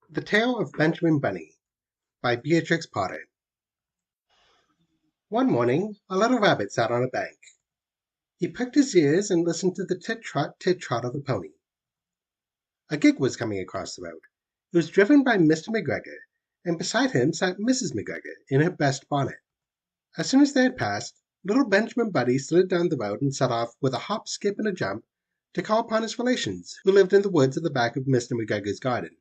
The Tale of Benjamin Bunny by Beatrix Potter. One morning, a little rabbit sat on a bank. He pricked his ears and listened to the tit-trot of a pony. A gig was coming across the road. It was driven by Mr. McGregor, and beside him sat Mrs. McGregor in her best bonnet. As soon as they had passed, little Benjamin Bunny slid down the road and set off with a hop, skip, and a jump to call upon his relations, who lived in the woods at the back of Mr. McGregor's garden.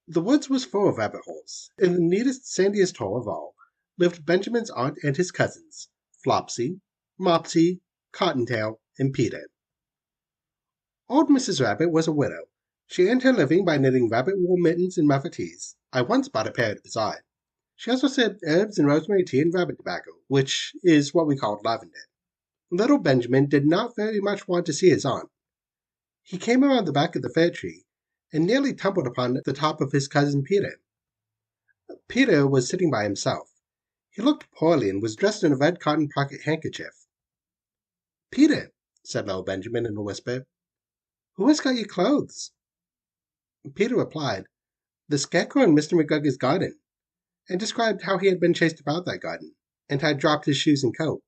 The woods was full of rabbit holes. In the neatest, sandiest hole of all lived Benjamin's aunt and his cousins, Flopsy, Mopsy, Cottontail, and Peter. Old Mrs. Rabbit was a widow. She earned her living by knitting rabbit wool mittens and muffatees. I once bought a pair at the bazaar. She also sold herbs and rosemary tea and rabbit tobacco, which is what we called lavender. Little Benjamin did not very much want to see his aunt. He came around the back of the fir tree and nearly tumbled upon the top of his cousin Peter. Peter was sitting by himself. He looked poorly and was dressed in a red cotton pocket handkerchief. "Peter," said little Benjamin in a whisper, "who has got your clothes?" Peter replied, "The scarecrow in Mr. McGregor's garden," and described how he had been chased about that garden, and had dropped his shoes and coat.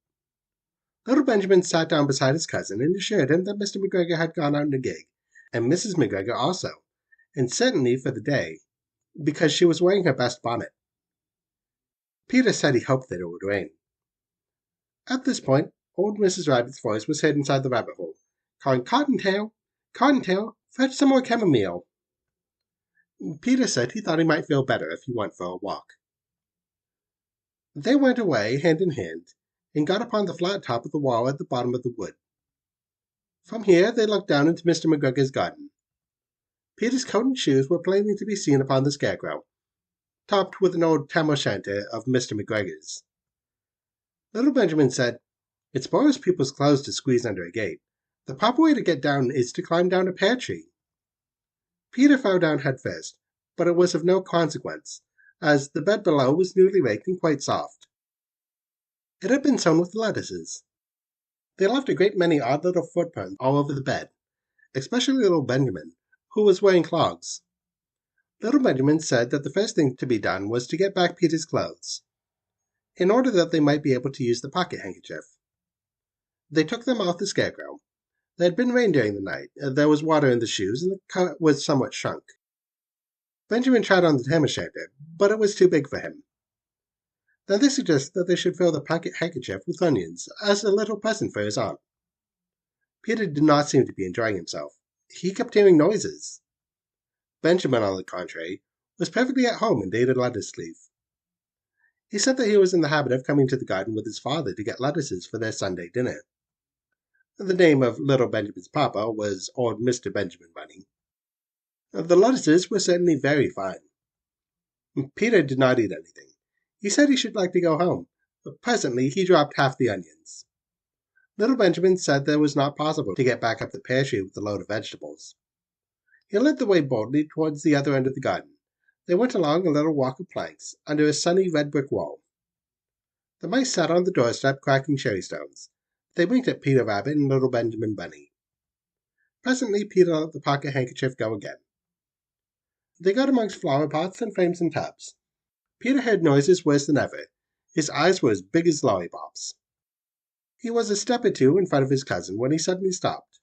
Little Benjamin sat down beside his cousin and assured him that Mr. McGregor had gone out in a gig, and Mrs. McGregor also, and certainly for the day, because she was wearing her best bonnet. Peter said he hoped that it would rain. At this point, old Mrs. Rabbit's voice was heard inside the rabbit hole, calling, "Cottontail, Cottontail, fetch some more chamomile." Peter said he thought he might feel better if he went for a walk. They went away, hand in hand, and got upon the flat top of the wall at the bottom of the wood. From here they looked down into Mr. McGregor's garden. Peter's coat and shoes were plainly to be seen upon the scarecrow, topped with an old tam-o'-shanter of Mr. McGregor's. Little Benjamin said, "It spoils people's clothes to squeeze under a gate. The proper way to get down is to climb down a pear tree." Peter fell down head first, but it was of no consequence, as the bed below was newly raked and quite soft. It had been sown with lettuces. They left a great many odd little footprints all over the bed, especially little Benjamin, who was wearing clogs. Little Benjamin said that the first thing to be done was to get back Peter's clothes, in order that they might be able to use the pocket handkerchief. They took them off the scarecrow. There had been rain during the night, there was water in the shoes, and the coat was somewhat shrunk. Benjamin tried on the tam-o'-shanter, but it was too big for him. Then they suggested that they should fill the pocket handkerchief with onions, as a little present for his aunt. Peter did not seem to be enjoying himself. He kept hearing noises. Benjamin, on the contrary, was perfectly at home and ate a lettuce leaf. He said that he was in the habit of coming to the garden with his father to get lettuces for their Sunday dinner. The name of little Benjamin's papa was old Mr. Benjamin Bunny. The lettuces were certainly very fine. Peter did not eat anything. He said he should like to go home, but presently he dropped half the onions. Little Benjamin said that it was not possible to get back up the pear tree with a load of vegetables. He led the way boldly towards the other end of the garden. They went along a little walk of planks, under a sunny red brick wall. The mice sat on the doorstep cracking cherry stones. They winked at Peter Rabbit and little Benjamin Bunny. Presently Peter let the pocket handkerchief go again. They got amongst flower pots and frames and tubs. Peter heard noises worse than ever. His eyes were as big as lollipops. He was a step or two in front of his cousin when he suddenly stopped.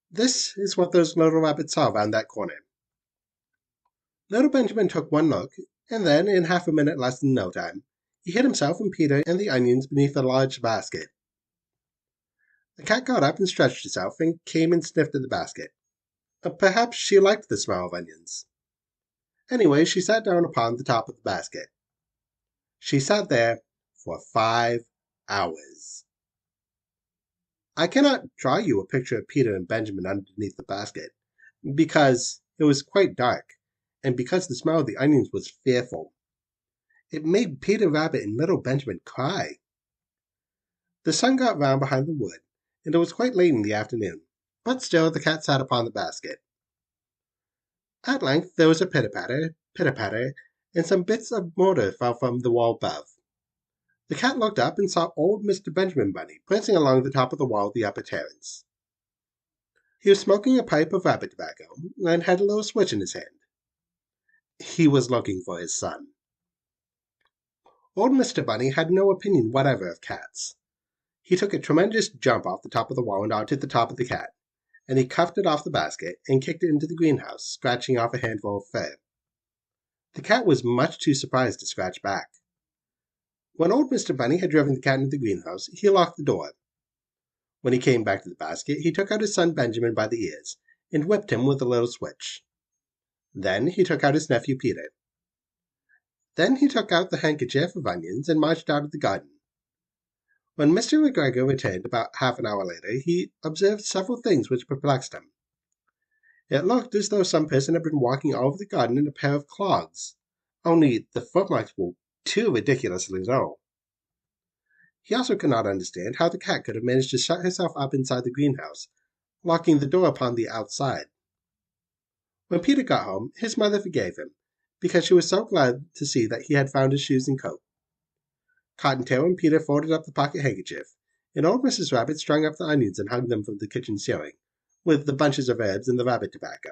This is what those little rabbits saw round that corner. Little Benjamin took one look, and then, in half a minute less than no time, he hid himself and Peter and the onions beneath a large basket. The cat got up and stretched herself, and came and sniffed at the basket. Perhaps she liked the smell of onions. Anyway, she sat down upon the top of the basket. She sat there for 5 hours. I cannot draw you a picture of Peter and Benjamin underneath the basket, because it was quite dark, and because the smell of the onions was fearful. It made Peter Rabbit and little Benjamin cry. The sun got round behind the wood, and it was quite late in the afternoon, but still the cat sat upon the basket. At length there was a pitter-patter, and some bits of mortar fell from the wall above. The cat looked up and saw old Mr. Benjamin Bunny prancing along the top of the wall of the upper terrace. He was smoking a pipe of rabbit tobacco, and had a little switch in his hand. He was looking for his son. Old Mr. Bunny had no opinion whatever of cats. He took a tremendous jump off the top of the wall and onto the top of the cat, and he cuffed it off the basket and kicked it into the greenhouse, scratching off a handful of fur. The cat was much too surprised to scratch back. When old Mr. Bunny had driven the cat into the greenhouse, he locked the door. When he came back to the basket, he took out his son Benjamin by the ears and whipped him with a little switch. Then he took out his nephew Peter. Then he took out the handkerchief of onions and marched out of the garden. When Mr. McGregor returned about half an hour later, he observed several things which perplexed him. It looked as though some person had been walking all over the garden in a pair of clogs, only the footmarks were too ridiculously low. He also could not understand how the cat could have managed to shut herself up inside the greenhouse, locking the door upon the outside. When Peter got home, his mother forgave him, because she was so glad to see that he had found his shoes and coat. Cottontail and Peter folded up the pocket handkerchief, and old Mrs. Rabbit strung up the onions and hung them from the kitchen ceiling, with the bunches of herbs and the rabbit tobacco.